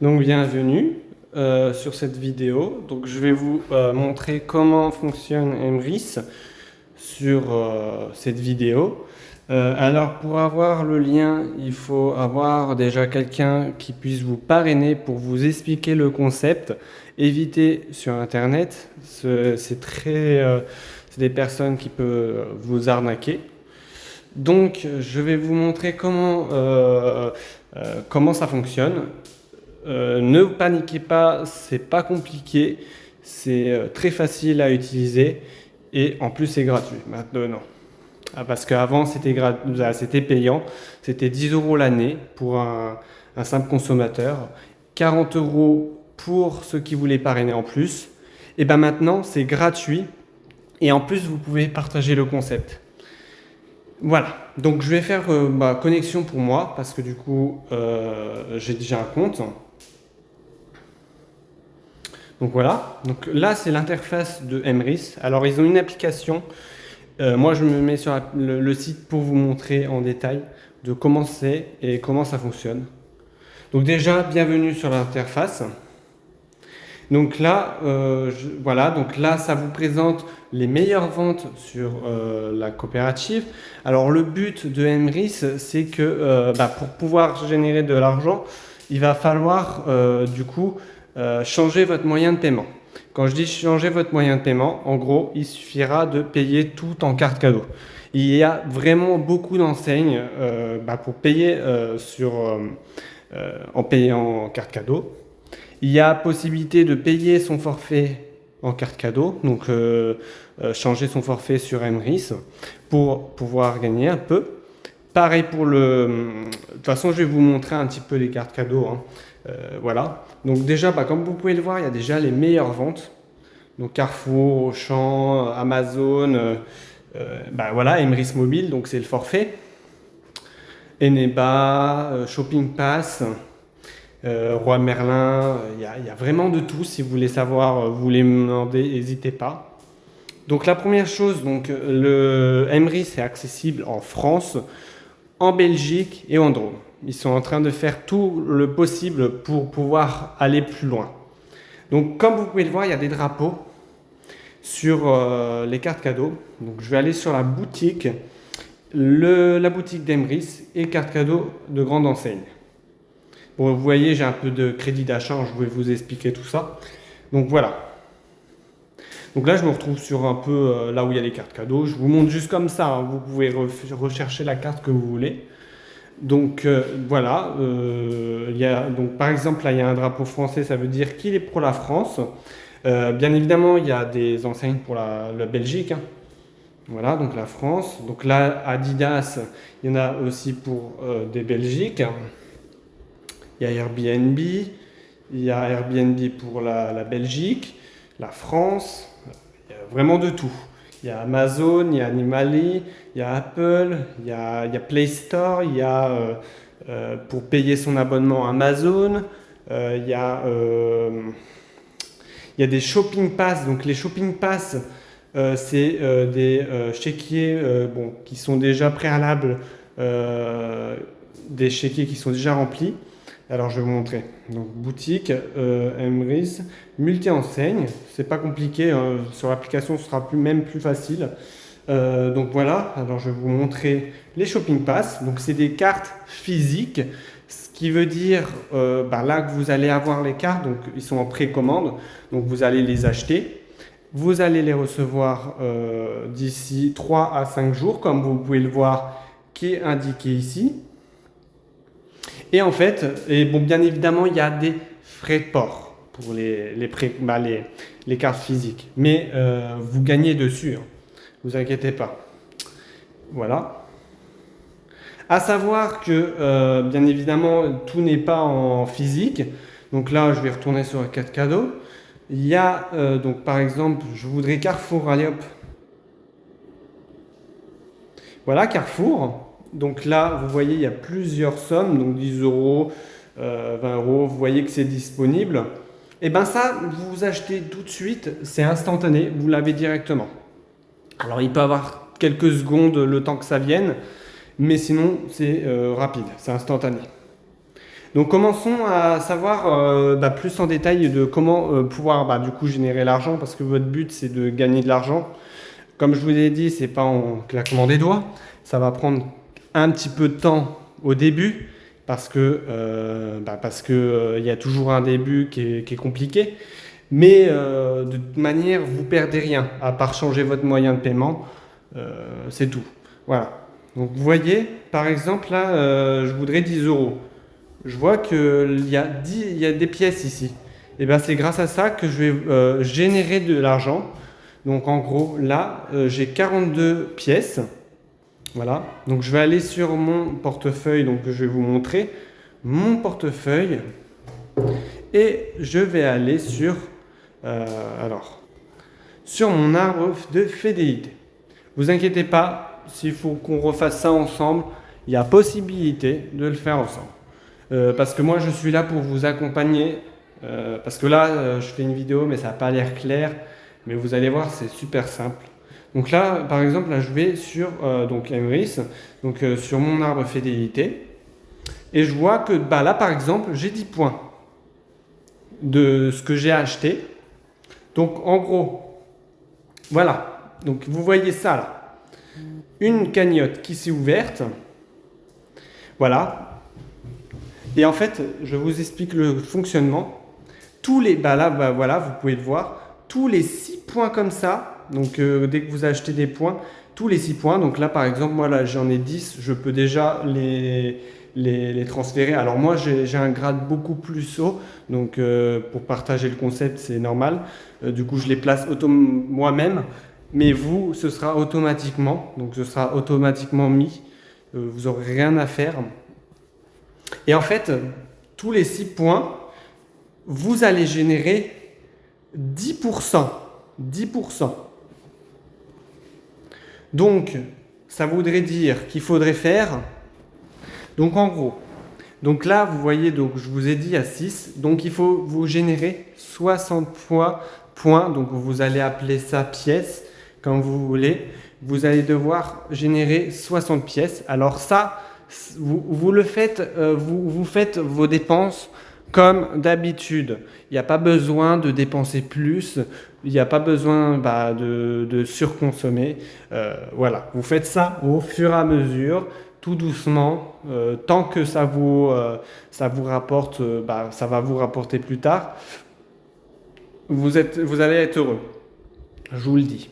Donc bienvenue sur cette vidéo. Donc je vais vous montrer comment fonctionne Emrys sur cette vidéo. Alors pour avoir le lien, il faut avoir déjà quelqu'un qui puisse vous parrainer pour vous expliquer le concept. Évitez sur internet, c'est des personnes qui peuvent vous arnaquer. Donc je vais vous montrer comment ça fonctionne. Ne paniquez pas, c'est pas compliqué, c'est très facile à utiliser et en plus c'est gratuit maintenant. Parce qu'avant c'était payant, c'était 10 euros l'année pour un simple consommateur, 40 euros pour ceux qui voulaient parrainer en plus. Et ben maintenant c'est gratuit et en plus vous pouvez partager le concept. Voilà, donc je vais faire ma connexion pour moi parce que du coup j'ai déjà un compte. Donc voilà, donc là c'est l'interface de Emrys. Alors ils ont une application, moi je me mets sur le site pour vous montrer en détail de comment c'est et comment ça fonctionne. Donc déjà, bienvenue sur l'interface. Donc là, voilà, donc là ça vous présente les meilleures ventes sur la coopérative. Alors le but de Emrys, c'est que pour pouvoir générer de l'argent, il va falloir du coup changer votre moyen de paiement. Quand je dis changer votre moyen de paiement, en gros, il suffira de payer tout en carte cadeau. Il y a vraiment beaucoup d'enseignes pour payer en payant en carte cadeau. Il y a possibilité de payer son forfait en carte cadeau, donc changer son forfait sur Emrys pour pouvoir gagner un peu. Pareil pour le... De toute façon, je vais vous montrer un petit peu les cartes cadeaux. Voilà. Donc déjà, comme vous pouvez le voir, il y a déjà les meilleures ventes. Donc Carrefour, Auchan, Amazon, voilà, Emrys Mobile, donc c'est le forfait. Eneba, Shopping Pass, Roi Merlin, il y a vraiment de tout. Si vous voulez savoir, vous voulez me demander, n'hésitez pas. Donc la première chose, donc, le Emrys est accessible en France, en Belgique et en Drôme. Ils sont en train de faire tout le possible pour pouvoir aller plus loin. Donc comme vous pouvez le voir, il y a des drapeaux sur les cartes cadeaux. Donc je vais aller sur la boutique, la boutique d'Emrys et cartes cadeaux de grande enseigne. Bon, vous voyez, j'ai un peu de crédit d'achat, je vais vous expliquer tout ça. Donc voilà. Donc là, je me retrouve sur un peu là où il y a les cartes cadeaux. Je vous montre juste comme ça, hein. Vous pouvez rechercher la carte que vous voulez. Donc voilà, donc, par exemple, là, il y a un drapeau français, ça veut dire qu'il est pour la France. Bien évidemment, il y a des enseignes pour la Belgique. Hein. Voilà, donc la France. Donc là, Adidas, il y en a aussi pour des Belgiques. Il y a Airbnb, il y a Airbnb pour la Belgique, la France, il y a vraiment de tout. Il y a Amazon, il y a Animali, il y a Apple, il y a Play Store, il y a pour payer son abonnement Amazon, il y a des shopping pass. Donc les shopping pass, c'est des chéquiers qui sont déjà préalables, des chéquiers qui sont déjà remplis. Alors je vais vous montrer. Donc boutique, Emrys, multi-enseigne, c'est pas compliqué, hein. Sur l'application ce sera même plus facile. Donc voilà, alors je vais vous montrer les shopping pass. Donc c'est des cartes physiques, ce qui veut dire là que vous allez avoir les cartes, donc ils sont en précommande, donc vous allez les acheter. Vous allez les recevoir d'ici 3 à 5 jours, comme vous pouvez le voir, qui est indiqué ici. Et en fait, bien évidemment, il y a des frais de port pour les cartes physiques. Mais vous gagnez dessus, hein. Vous inquiétez pas. Voilà. À savoir que, bien évidemment, tout n'est pas en physique. Donc là, je vais retourner sur la carte cadeau. Il y a, donc par exemple, je voudrais Carrefour. Allez hop. Voilà, Carrefour. Donc là, vous voyez, il y a plusieurs sommes, donc 10 euros, 20 euros, vous voyez que c'est disponible. Et bien ça, vous achetez tout de suite, c'est instantané, vous l'avez directement. Alors il peut avoir quelques secondes le temps que ça vienne, mais sinon c'est rapide, c'est instantané. Donc commençons à savoir plus en détail de comment pouvoir du coup générer l'argent, parce que votre but c'est de gagner de l'argent. Comme je vous l'ai dit, c'est pas en claquement des doigts, ça va prendre un petit peu de temps au début, parce que il y a toujours un début qui est compliqué. Mais de toute manière, vous perdez rien, à part changer votre moyen de paiement, c'est tout. Voilà. Donc vous voyez, par exemple, là, je voudrais 10 euros. Je vois qu'il y a il y a des pièces ici. Et bien c'est grâce à ça que je vais générer de l'argent. Donc en gros, là, j'ai 42 pièces. Voilà. Donc je vais aller sur mon portefeuille, donc je vais vous montrer mon portefeuille. Et je vais aller sur, sur mon arbre de fidélité. Vous inquiétez pas, s'il faut qu'on refasse ça ensemble, il y a possibilité de le faire ensemble. Parce que moi, je suis là pour vous accompagner. Parce que là, je fais une vidéo, mais ça n'a pas l'air clair. Mais vous allez voir, c'est super simple. Donc là, par exemple, là, je vais sur donc Emrys, donc sur mon arbre fidélité. Et je vois que là, par exemple, j'ai 10 points de ce que j'ai acheté. Donc en gros, voilà. Donc vous voyez ça là. Une cagnotte qui s'est ouverte. Voilà. Et en fait, je vous explique le fonctionnement. Tous les, voilà, vous pouvez le voir. Tous les 6 points comme ça. Donc dès que vous achetez des points, tous les 6 points. Donc là, par exemple, moi là, j'en ai 10. Je peux déjà les transférer. Alors moi, j'ai un grade beaucoup plus haut. Donc pour partager le concept, c'est normal. Du coup, je les place moi-même. Mais vous, ce sera automatiquement. Donc ce sera automatiquement mis. Vous n'aurez rien à faire. Et en fait, tous les 6 points, vous allez générer 10%. 10%. Donc, ça voudrait dire qu'il faudrait faire... Donc, en gros, donc là, vous voyez, donc je vous ai dit à 6. Donc, il faut vous générer 60 points. Donc, vous allez appeler ça pièce, comme vous voulez. Vous allez devoir générer 60 pièces. Alors ça... Vous le faites, vous faites vos dépenses comme d'habitude. Il n'y a pas besoin de dépenser plus, il n'y a pas besoin de surconsommer. Voilà, vous faites ça au fur et à mesure, tout doucement, tant que ça vous rapporte, ça va vous rapporter plus tard. Vous allez être heureux, je vous le dis.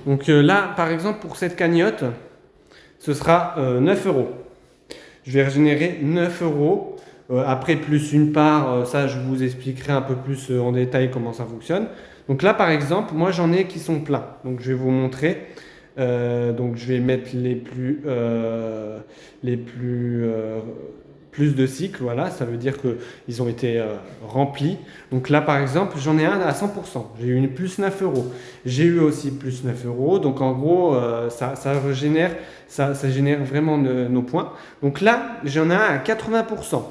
Donc là, par exemple, pour cette cagnotte, ce sera 9 euros. Je vais régénérer 9 euros. Après, plus une part, ça, je vous expliquerai un peu plus en détail comment ça fonctionne. Donc là, par exemple, moi, j'en ai qui sont pleins. Donc, je vais vous montrer. Donc, je vais mettre plus de cycles. Voilà, ça veut dire qu'ils ont été remplis. Donc là, par exemple, j'en ai un à 100%. J'ai eu une plus 9 euros. J'ai eu aussi plus 9 euros. Donc, en gros, ça génère vraiment nos points. Donc là, j'en ai un à 80%.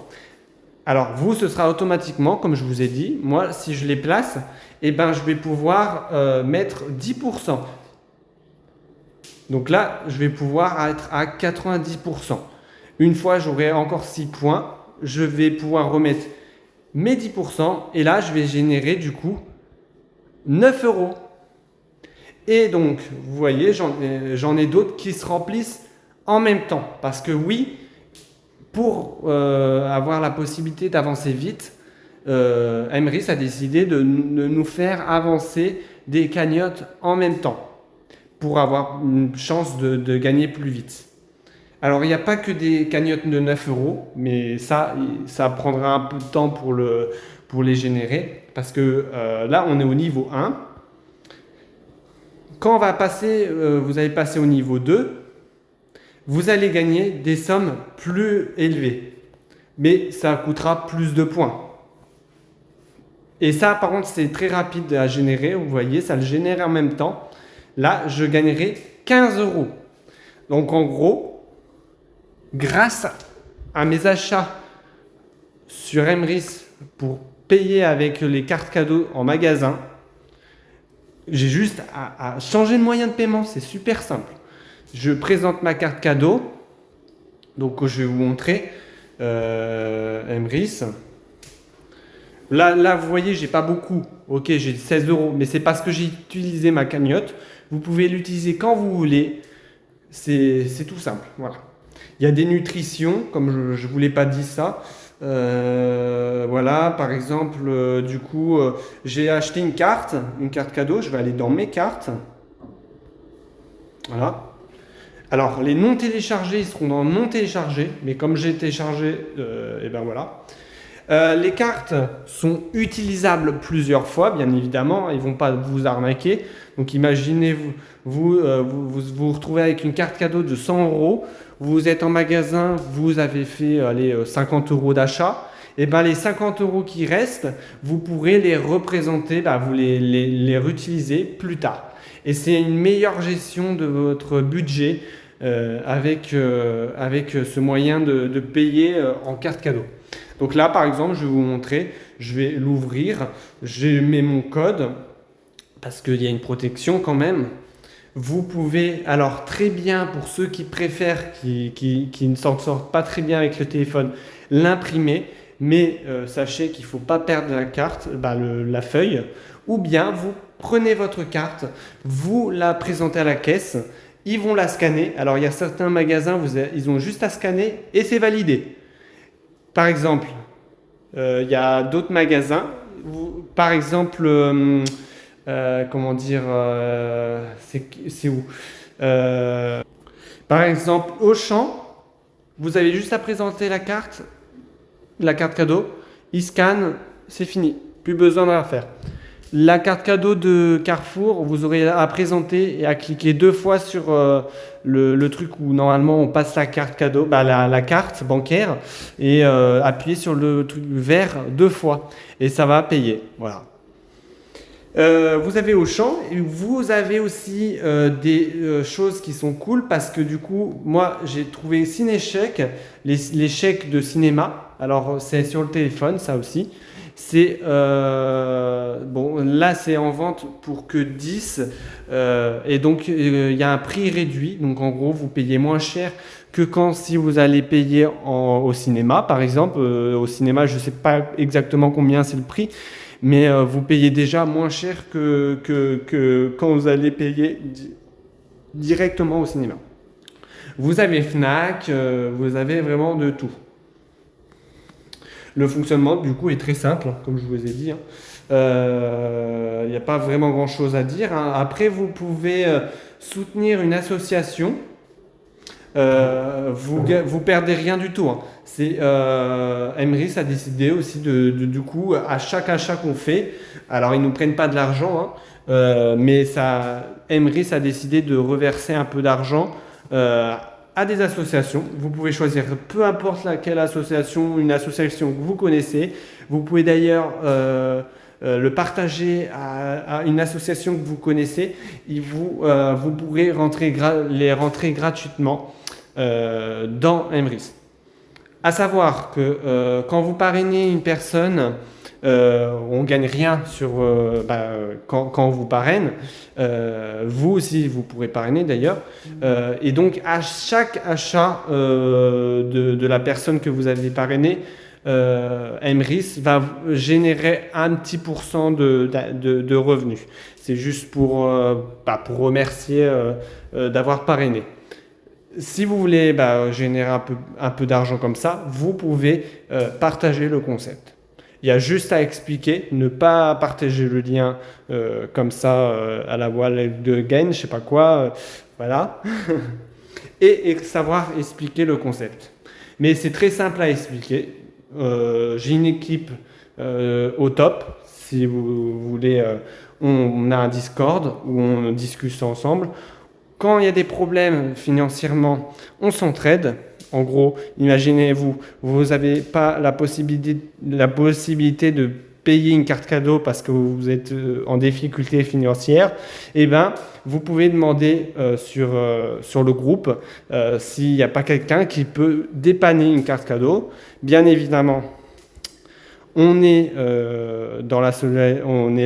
Alors, vous, ce sera automatiquement, comme je vous ai dit. Moi, si je les place, je vais pouvoir mettre 10%. Donc là, je vais pouvoir être à 90%. Une fois, j'aurai encore 6 points. Je vais pouvoir remettre mes 10%. Et là, je vais générer du coup 9 euros. Et donc, vous voyez, j'en ai d'autres qui se remplissent en même temps. Parce que oui, pour avoir la possibilité d'avancer vite, Emrys a décidé de nous faire avancer des cagnottes en même temps pour avoir une chance de gagner plus vite. Alors, il n'y a pas que des cagnottes de 9 euros, mais ça prendra un peu de temps pour les générer. Parce que là, on est au niveau 1. Quand vous allez passer au niveau 2, vous allez gagner des sommes plus élevées. Mais ça coûtera plus de points. Et ça, par contre, c'est très rapide à générer. Vous voyez, ça le génère en même temps. Là, je gagnerai 15 euros. Donc, en gros, grâce à mes achats sur Emrys pour payer avec les cartes cadeaux en magasin, j'ai juste à changer de moyen de paiement. C'est super simple. Je présente ma carte cadeau. Donc, je vais vous montrer. Emrys. Là, vous voyez, j'ai pas beaucoup. Ok, j'ai 16 euros, mais c'est parce que j'ai utilisé ma cagnotte. Vous pouvez l'utiliser quand vous voulez. C'est tout simple. Voilà. Il y a des nutritions, comme je ne vous l'ai pas dit ça. Voilà, par exemple, du coup, j'ai acheté une carte cadeau. Je vais aller dans mes cartes. Voilà. Alors, les non téléchargés, ils seront dans non téléchargés, mais comme j'ai téléchargé, et ben voilà. Les cartes sont utilisables plusieurs fois, bien évidemment, ils ne vont pas vous arnaquer. Donc imaginez, vous retrouvez avec une carte cadeau de 100 euros, vous êtes en magasin, vous avez fait 50 euros d'achat, et ben les 50 euros qui restent, vous pourrez les représenter, vous les réutiliser plus tard. Et c'est une meilleure gestion de votre budget avec ce moyen de payer en carte cadeau. Donc là, par exemple, je vais vous montrer, je vais l'ouvrir, je mets mon code, parce qu'il y a une protection quand même. Vous pouvez, alors très bien pour ceux qui préfèrent, qui ne s'en sortent pas très bien avec le téléphone, l'imprimer, mais sachez qu'il ne faut pas perdre la carte, la feuille, ou bien vous prenez votre carte, vous la présentez à la caisse, ils vont la scanner. Alors il y a certains magasins, ils ont juste à scanner et c'est validé. Par exemple, il y a d'autres magasins, par exemple, comment dire, c'est où par exemple, Auchan, vous avez juste à présenter la carte cadeau, ils scannent, c'est fini, plus besoin de la faire. La carte cadeau de Carrefour, vous aurez à présenter et à cliquer 2 fois sur le truc où normalement on passe la carte cadeau, la carte bancaire, et appuyer sur le truc vert 2 fois et ça va payer. Voilà. Vous avez Auchan et vous avez aussi des choses qui sont cool parce que du coup, moi j'ai trouvé Cinéchèque, les chèques de cinéma. Alors c'est sur le téléphone, ça aussi. C'est bon, là c'est en vente pour que 10 et donc il y a un prix réduit. Donc en gros, vous payez moins cher que si vous allez payer au cinéma, par exemple. Au cinéma, je ne sais pas exactement combien c'est le prix, mais vous payez déjà moins cher que quand vous allez payer directement au cinéma. Vous avez Fnac, vous avez vraiment de tout. Le fonctionnement, du coup, est très simple, comme je vous ai dit. Il n'y a pas vraiment grand-chose à dire. Après, vous pouvez soutenir une association. Vous perdez rien du tout. Emrys a décidé aussi du coup, à chaque achat qu'on fait, alors ils ne nous prennent pas de l'argent, mais Emrys a décidé de reverser un peu d'argent à des associations. Vous pouvez choisir peu importe laquelle association, une association que vous connaissez. Vous pouvez d'ailleurs le partager à une association que vous connaissez. Vous pourrez les rentrer gratuitement dans Emrys. À savoir que quand vous parrainez une personne, on ne gagne rien quand on vous parraine. Vous aussi, vous pourrez parrainer d'ailleurs. Et donc, à chaque achat de la personne que vous avez parrainée, Emrys va générer un petit pourcent de revenus. C'est juste pour remercier d'avoir parrainé. Si vous voulez générer un peu d'argent comme ça, vous pouvez partager le concept. Il y a juste à expliquer, ne pas partager le lien comme ça à la voile de gain, je ne sais pas quoi, voilà. et savoir expliquer le concept. Mais c'est très simple à expliquer. J'ai une équipe au top. Si vous voulez, on a un Discord où on discute ensemble. Quand il y a des problèmes financièrement, on s'entraide. En gros, imaginez-vous, vous n'avez pas la possibilité de payer une carte cadeau parce que vous êtes en difficulté financière. Eh bien, vous pouvez demander sur le groupe s'il n'y a pas quelqu'un qui peut dépanner une carte cadeau. Bien évidemment, on est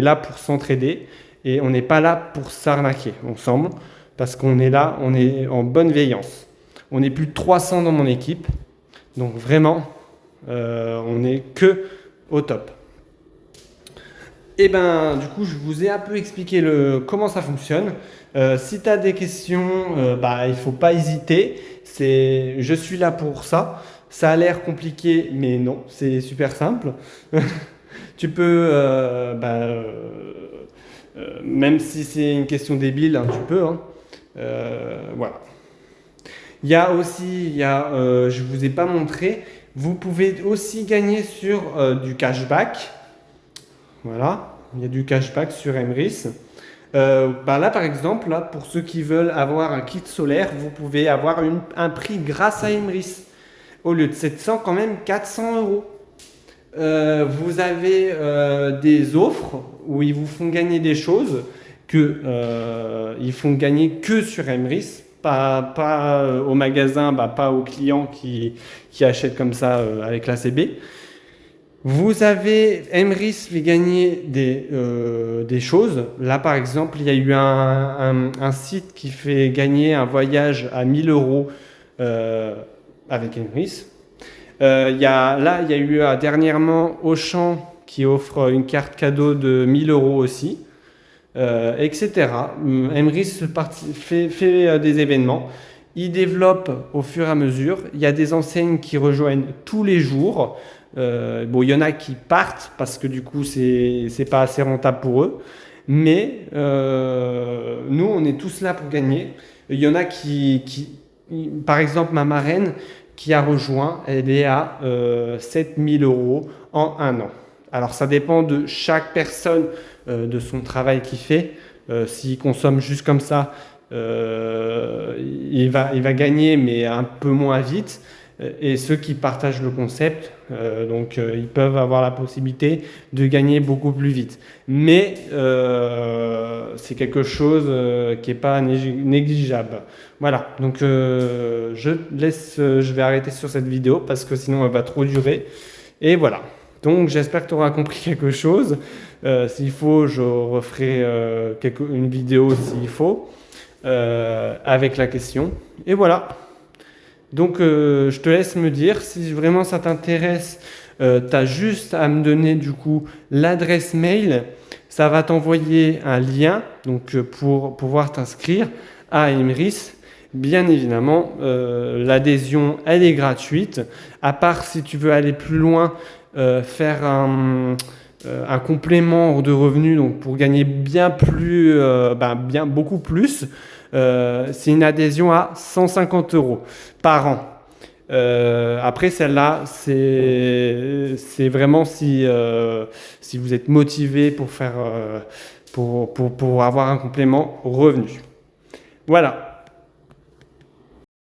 là pour s'entraider et on n'est pas là pour s'arnaquer ensemble. Parce qu'on est là, on est en bonne veillance. On est plus de 300 dans mon équipe. Donc vraiment, On n'est que au top. Et ben, du coup, je vous ai un peu expliqué comment ça fonctionne. Si tu as des questions, il ne faut pas hésiter. Je suis là pour ça. Ça a l'air compliqué, mais non, c'est super simple. Tu peux, même si c'est une question débile, hein, tu peux. Hein. Voilà. Je ne vous ai pas montré, vous pouvez aussi gagner sur du cashback. Voilà, il y a du cashback sur Emrys. Là, par exemple, là, pour ceux qui veulent avoir un kit solaire, vous pouvez avoir un prix grâce à Emrys. Au lieu de 700, quand même 400 euros. Vous avez des offres où ils vous font gagner des choses ils font gagner que sur Emrys, pas au magasin, pas aux clients qui achètent comme ça avec l'ACB. Vous avez Emrys fait gagner des choses. Là, par exemple, il y a eu un site qui fait gagner un voyage à 1000 euros avec Emrys. Il y a eu dernièrement Auchan qui offre une carte cadeau de 1000 euros aussi, etc. Emrys fait des événements. Il développe au fur et à mesure. Il y a des enseignes qui rejoignent tous les jours. Il y en a qui partent parce que du coup, c'est pas assez rentable pour eux. Mais nous, on est tous là pour gagner. Il y en a par exemple, ma marraine qui a rejoint, elle est à 7000 euros en un an. Alors, ça dépend de chaque personne, de son travail qu'il fait. S'il consomme juste comme ça, il va gagner, mais un peu moins vite. Et ceux qui partagent le concept, ils peuvent avoir la possibilité de gagner beaucoup plus vite. Mais c'est quelque chose qui n'est pas négligeable. Voilà, donc je vais arrêter sur cette vidéo parce que sinon elle va trop durer. Et voilà, donc j'espère que tu auras compris quelque chose. S'il faut, je referai une vidéo s'il faut, avec la question. Et voilà. Donc, je te laisse me dire si vraiment ça t'intéresse. Tu as juste à me donner du coup l'adresse mail. Ça va t'envoyer un lien donc, pour pouvoir t'inscrire à Emrys. Bien évidemment, l'adhésion, elle est gratuite. À part si tu veux aller plus loin, faire un complément de revenus donc pour gagner beaucoup plus. C'est une adhésion à 150 euros par an. Après celle-là, c'est vraiment si vous êtes motivé pour avoir un complément revenu. Voilà.